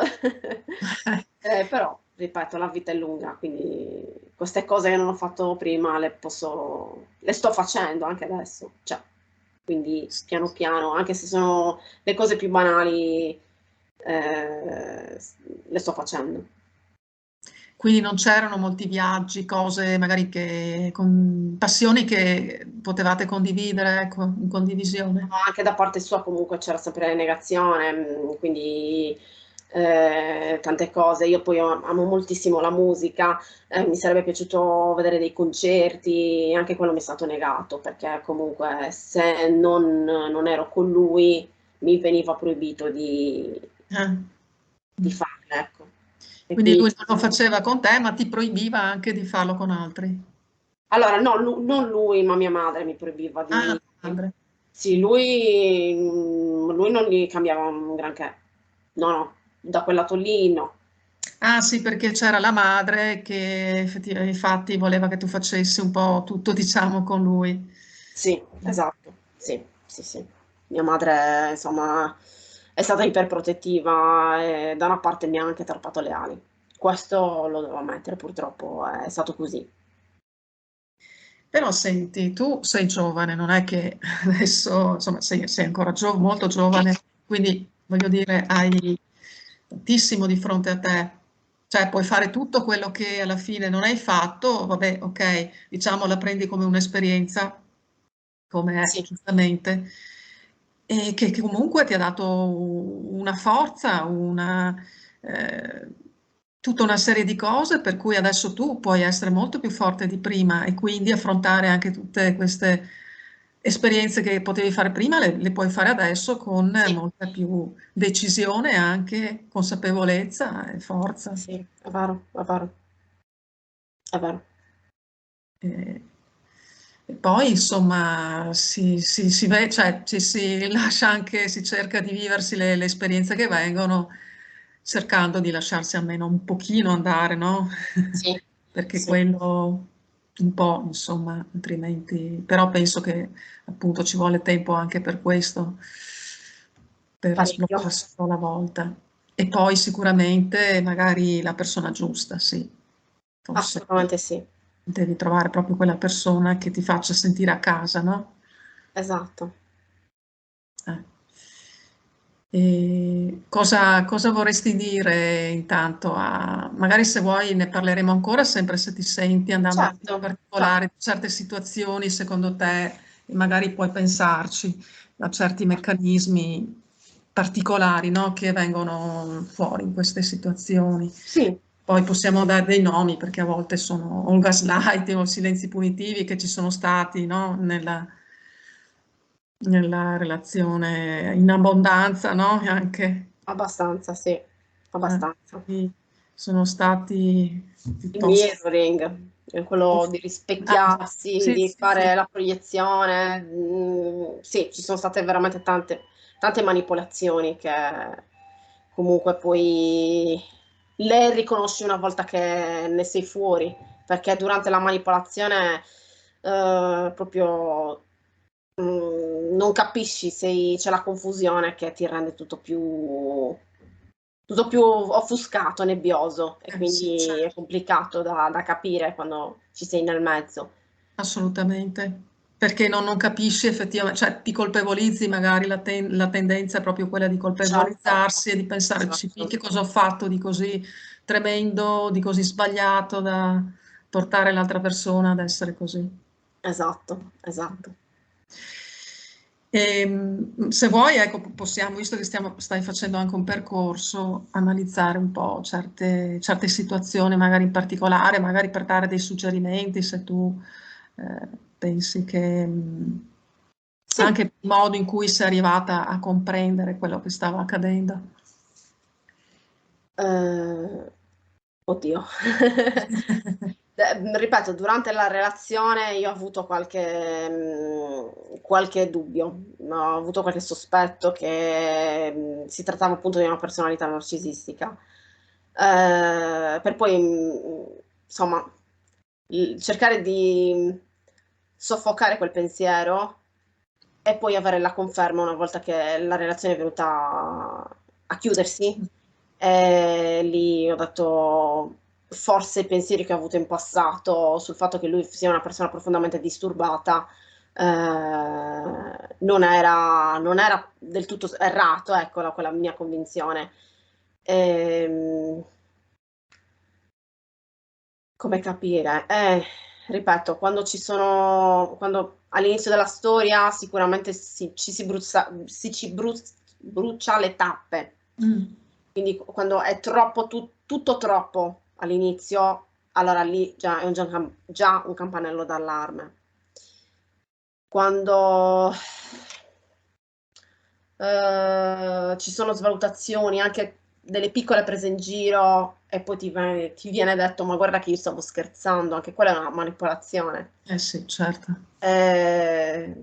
però, ripeto, la vita è lunga, quindi queste cose che non ho fatto prima le sto facendo anche adesso, cioè, quindi piano piano, anche se sono le cose più banali, le sto facendo. Quindi non c'erano molti viaggi, cose magari passioni che potevate condividere, ecco, in condivisione. Anche da parte sua comunque c'era sempre negazione, quindi tante cose. Io poi amo moltissimo la musica, mi sarebbe piaciuto vedere dei concerti, anche quello mi è stato negato, perché comunque se non ero con lui mi veniva proibito Eh. di farle, ecco. E Quindi quindi, lui non lo faceva con te, ma ti proibiva anche di farlo con altri. allora, no, non lui, ma mia madre mi proibiva Ah, di. tua madre. Sì, lui non gli cambiava un granché. No, no, da quel lato lì no. Ah sì, perché c'era la madre che infatti voleva che tu facessi un po' tutto, diciamo, con lui. Sì, esatto. Sì, sì, sì. Mia madre, insomma, è stata iperprotettiva e da una parte mi ha anche tarpato le ali. Questo lo devo ammettere, purtroppo è stato così. Però senti, tu sei giovane, non è che adesso, insomma, sei ancora molto giovane, quindi voglio dire, hai tantissimo di fronte a te. Cioè, puoi fare tutto quello che alla fine non hai fatto, vabbè, ok, diciamo la prendi come un'esperienza, come è, Sì, giustamente, e che comunque ti ha dato una forza, eh, tutta una serie di cose per cui adesso tu puoi essere molto più forte di prima e quindi affrontare anche tutte queste esperienze che potevi fare prima, le puoi fare adesso con sì, molta più decisione, anche consapevolezza e forza. sì, è vero, è vero, è vero. E, e poi insomma cioè, ci si lascia anche, si cerca di viversi le esperienze che vengono, cercando di lasciarsi almeno un pochino andare, no? Sì, Perché sì, quello un po', insomma, altrimenti, però penso che appunto ci vuole tempo anche per questo, per parecchio. sbloccarsi un po' alla volta. E poi sicuramente magari la persona giusta, sì, forse Assolutamente sì, devi trovare proprio quella persona che ti faccia sentire a casa, no? esatto. Eh. E cosa vorresti dire intanto magari se vuoi ne parleremo ancora, sempre se ti senti, andando in Certo, certo. particolare di certe situazioni, secondo te, e magari puoi pensarci a certi meccanismi particolari, no, che vengono fuori in queste situazioni. Sì, Poi possiamo dare dei nomi perché a volte sono o il gaslighting o silenzi punitivi che ci sono stati, no, nella relazione in abbondanza, no? E anche abbastanza, sì, abbastanza. quindi sono stati Il piuttosto. mirroring, quello di Ah, rispecchiarsi, sì, di sì, sì, fare la proiezione. Sì, ci sono state veramente tante manipolazioni che comunque poi le riconosci una volta che ne sei fuori, perché durante la manipolazione proprio non capisci, c'è la confusione che ti rende tutto più offuscato, nebbioso e sì, quindi è certo, complicato da capire quando ci sei nel mezzo. assolutamente. Perché non capisci effettivamente, cioè ti colpevolizzi, magari la tendenza è proprio quella di Certo, colpevolizzarsi e di pensare, certo, che cosa ho fatto di così tremendo, di così sbagliato da portare l'altra persona ad essere così. esatto, esatto. Se vuoi, ecco, possiamo, visto che stai facendo anche un percorso, analizzare un po' certe situazioni, magari in particolare, magari per dare dei suggerimenti, se tu eh, pensi che Sì, anche il modo in cui sei arrivata a comprendere quello che stava accadendo. eh, oddio. Ripeto, durante la relazione io ho avuto qualche dubbio, ho avuto qualche sospetto che si trattava appunto di una personalità narcisistica. Per poi, insomma, cercare di soffocare quel pensiero e poi avere la conferma una volta che la relazione è venuta a chiudersi. E lì ho detto, forse i pensieri che ho avuto in passato sul fatto che lui sia una persona profondamente disturbata, non era del tutto errato, ecco, quella mia convinzione. Ehm, come capire? Ripeto, quando all'inizio della storia sicuramente brucia le tappe. Mm. Quindi quando è troppo, tutto troppo all'inizio, allora lì già un campanello d'allarme. Quando ci sono svalutazioni, anche delle piccole prese in giro, e poi ti viene detto: Ma guarda che io stavo scherzando, anche quella è una manipolazione. Eh sì, certo. Eh,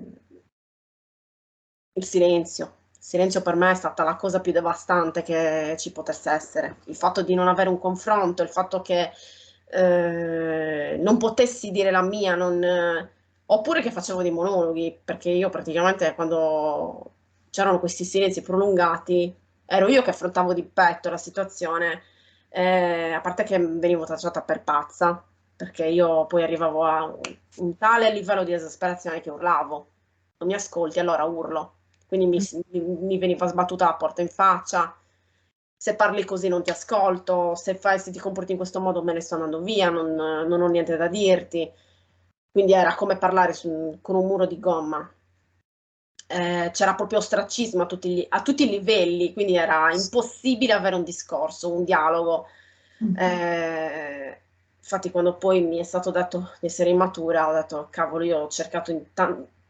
il silenzio. Il silenzio per me è stata la cosa più devastante che ci potesse essere. Il fatto di non avere un confronto, il fatto che non potessi dire la mia, oppure che facevo dei monologhi, perché io praticamente quando c'erano questi silenzi prolungati, ero io che affrontavo di petto la situazione, a parte che venivo tacciata per pazza, perché io poi arrivavo a un tale livello di esasperazione che urlavo. Non mi ascolti, allora urlo. Quindi mi veniva sbattuta la porta in faccia. Se parli così non ti ascolto, se ti comporti in questo modo me ne sto andando via, non ho niente da dirti. Quindi era come parlare con un muro di gomma. C'era proprio ostracismo a tutti i livelli, quindi era impossibile avere un discorso, un dialogo. Mm. Infatti, quando poi mi è stato detto di essere immatura, ho detto, cavolo, io ho cercato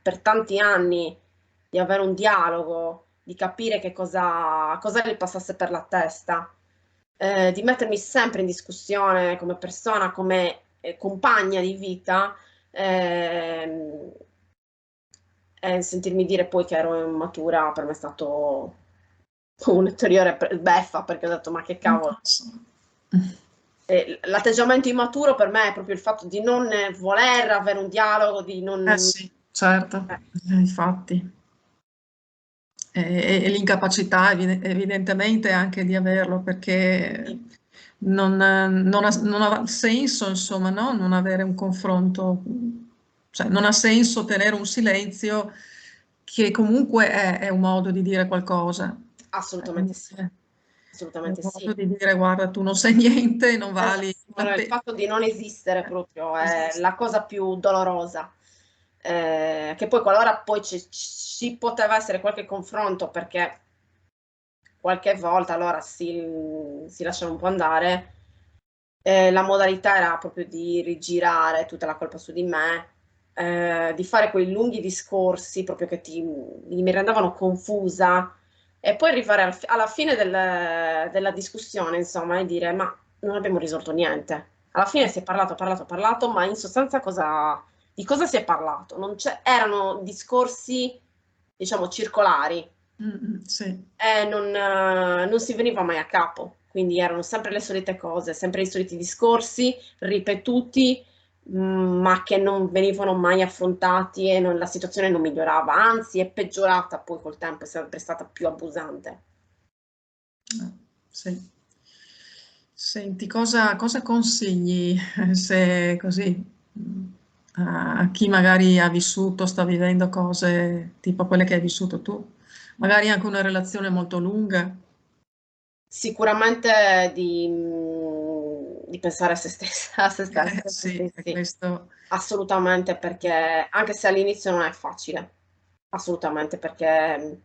per tanti anni di avere un dialogo, di capire che cosa gli passasse per la testa, di mettermi sempre in discussione come persona, come compagna di vita. ehm, e sentirmi dire poi che ero immatura per me è stato un'ulteriore beffa, perché ho detto: "Ma che Un cavolo". passo. L'atteggiamento immaturo per me è proprio il fatto di non voler avere un dialogo, di Eh non... sì, certo, eh, infatti. E l'incapacità evidentemente anche di averlo, perché sì, non ha senso, insomma, no? Non avere un confronto, cioè non ha senso tenere un silenzio che comunque è un modo di dire qualcosa. assolutamente sì, È un assolutamente sì. modo di dire guarda, tu non sai niente, non vali la Esatto, il pena. fatto di non esistere proprio è Esiste. la cosa più dolorosa. Che poi qualora poi ci poteva essere qualche confronto, perché qualche volta allora si lasciava un po' andare, la modalità era proprio di rigirare tutta la colpa su di me, di fare quei lunghi discorsi proprio che mi rendevano confusa e poi arrivare alla fine della discussione, insomma, e dire: Ma non abbiamo risolto niente. Alla fine si è parlato, parlato, parlato, ma in sostanza di cosa si è parlato? Erano discorsi, diciamo, circolari Sì. e non si veniva mai a capo. Quindi erano sempre le solite cose, sempre i soliti discorsi ripetuti, ma che non venivano mai affrontati e la situazione non migliorava, anzi è peggiorata poi col tempo, è sempre stata più abusante. Sì. Senti, cosa consigli se così a chi magari ha vissuto, sta vivendo cose tipo quelle che hai vissuto tu, magari anche una relazione molto lunga? Sicuramente di pensare a se stessa, a se stessi, a se Sì, è stessi, questo. assolutamente, perché anche se all'inizio non è facile, assolutamente, perché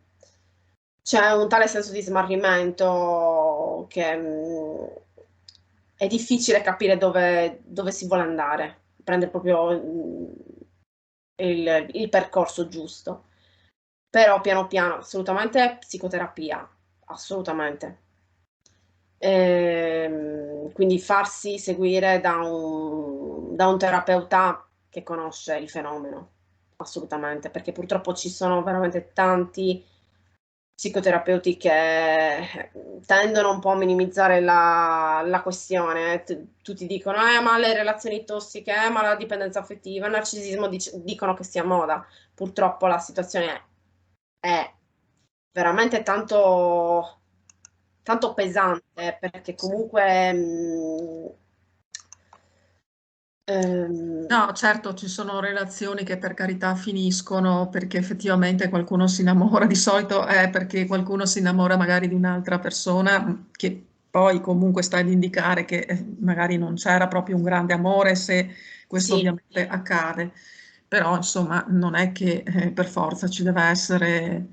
c'è un tale senso di smarrimento che è difficile capire dove si vuole andare, prendere proprio il percorso giusto. Però piano piano, assolutamente psicoterapia, assolutamente. Quindi farsi seguire da un terapeuta che conosce il fenomeno, assolutamente, perché purtroppo ci sono veramente tanti psicoterapeuti che tendono un po' a minimizzare la questione. Tutti dicono, ma le relazioni tossiche, ma la dipendenza affettiva, il narcisismo, dicono che sia moda. Purtroppo la situazione è veramente tanto, tanto pesante, perché Sì. comunque No, certo, ci sono relazioni che per carità finiscono perché effettivamente qualcuno si innamora, di solito è perché qualcuno si innamora magari di un'altra persona che poi comunque sta ad indicare che magari non c'era proprio un grande amore se questo sì, ovviamente accade, però insomma non è che per forza ci deve essere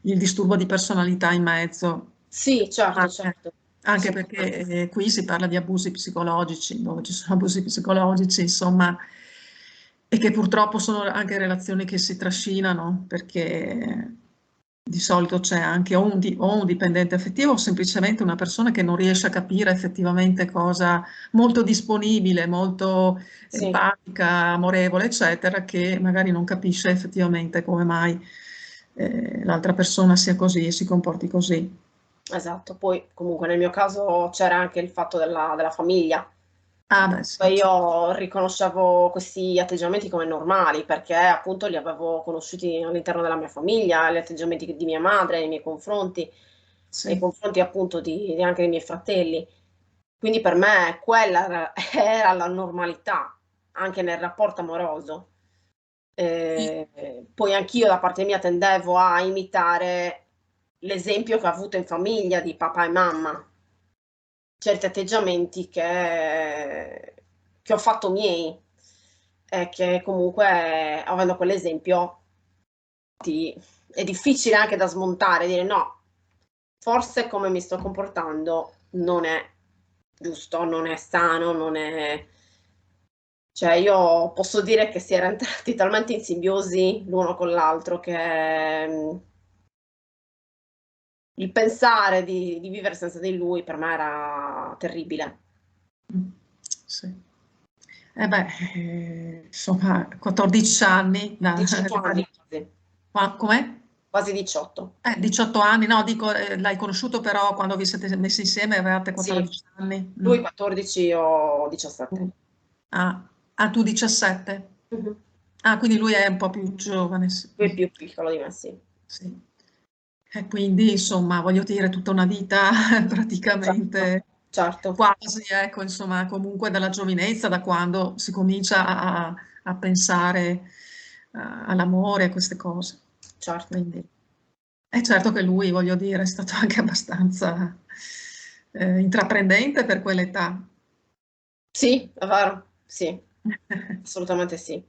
il disturbo di personalità in mezzo. sì, certo, Ma, certo, anche assolutamente. perché qui si parla di abusi psicologici, dove ci sono abusi psicologici, insomma, e che purtroppo sono anche relazioni che si trascinano, perché di solito c'è anche o un dipendente affettivo o semplicemente una persona che non riesce a capire effettivamente cosa, molto disponibile, molto Sì, empatica, amorevole, eccetera, che magari non capisce effettivamente come mai l'altra persona sia così e si comporti così. esatto. Poi comunque nel mio caso c'era anche il fatto della famiglia. Ah beh sì, Poi io riconoscevo questi atteggiamenti come normali perché appunto li avevo conosciuti all'interno della mia famiglia, gli atteggiamenti di mia madre nei miei confronti, nei sì. confronti appunto anche dei miei fratelli. Quindi per me quella era la normalità, anche nel rapporto amoroso. Poi anch'io da parte mia tendevo a imitare l'esempio che ho avuto in famiglia di papà e mamma, certi atteggiamenti che ho fatto miei e che comunque, avendo quell'esempio, è difficile anche da smontare, dire no, forse come mi sto comportando non è giusto, non è sano, non è... Cioè io posso dire che si era entrati talmente in simbiosi l'uno con l'altro che il pensare di vivere senza di lui per me era terribile. Sì. Eh beh, insomma, 14 anni, 18 anni quasi. com'è? quasi 18. 18 anni, no, dico, l'hai conosciuto però quando vi siete messi insieme avevate Sì, 14 anni? lui 14, io 17. Ah, tu 17? Mhm. Ah, quindi lui è un po' più giovane, sì. Lui è più piccolo di me, sì. Sì. E quindi, insomma, voglio dire, tutta una vita Certo, praticamente certo, quasi, ecco, insomma, comunque dalla giovinezza, da quando si comincia a pensare all'amore, a queste cose. certo. Quindi, è certo che lui, voglio dire, è stato anche abbastanza intraprendente per quell'età. Sì, è vero, sì, assolutamente sì.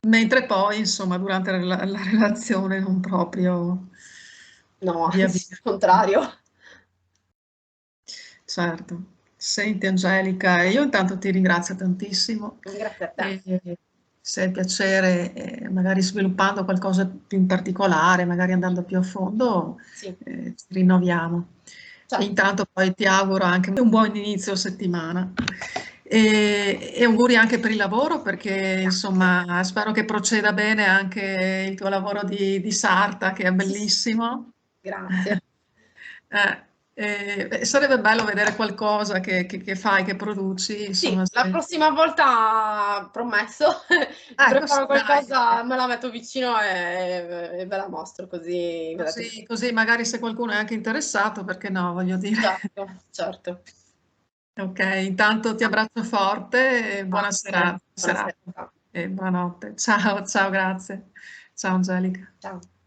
Mentre poi, insomma, durante la relazione non proprio No, via anzi, via. il contrario. Certo. Senti Angelica, io intanto ti ringrazio tantissimo Grazie a te. e se hai piacere, magari sviluppando qualcosa più in particolare, magari andando più a fondo, Sì, ci rinnoviamo. E certo. intanto poi ti auguro anche un buon inizio settimana e auguri anche per il lavoro perché Grazie. insomma spero che proceda bene anche il tuo lavoro di sarta che è Sì, sì, bellissimo. grazie. Sarebbe bello vedere qualcosa che fai, che produci, Sì, insomma, la prossima volta, promesso, così preparo dai, qualcosa, me la metto vicino e ve la mostro, così vedete. così magari se qualcuno è anche interessato, perché no, voglio dire. Certo, certo. Ok, intanto ti abbraccio forte e buona Grazie. serata, Buonasera. e buonanotte. Ciao, ciao, grazie. Ciao Angelica. Ciao.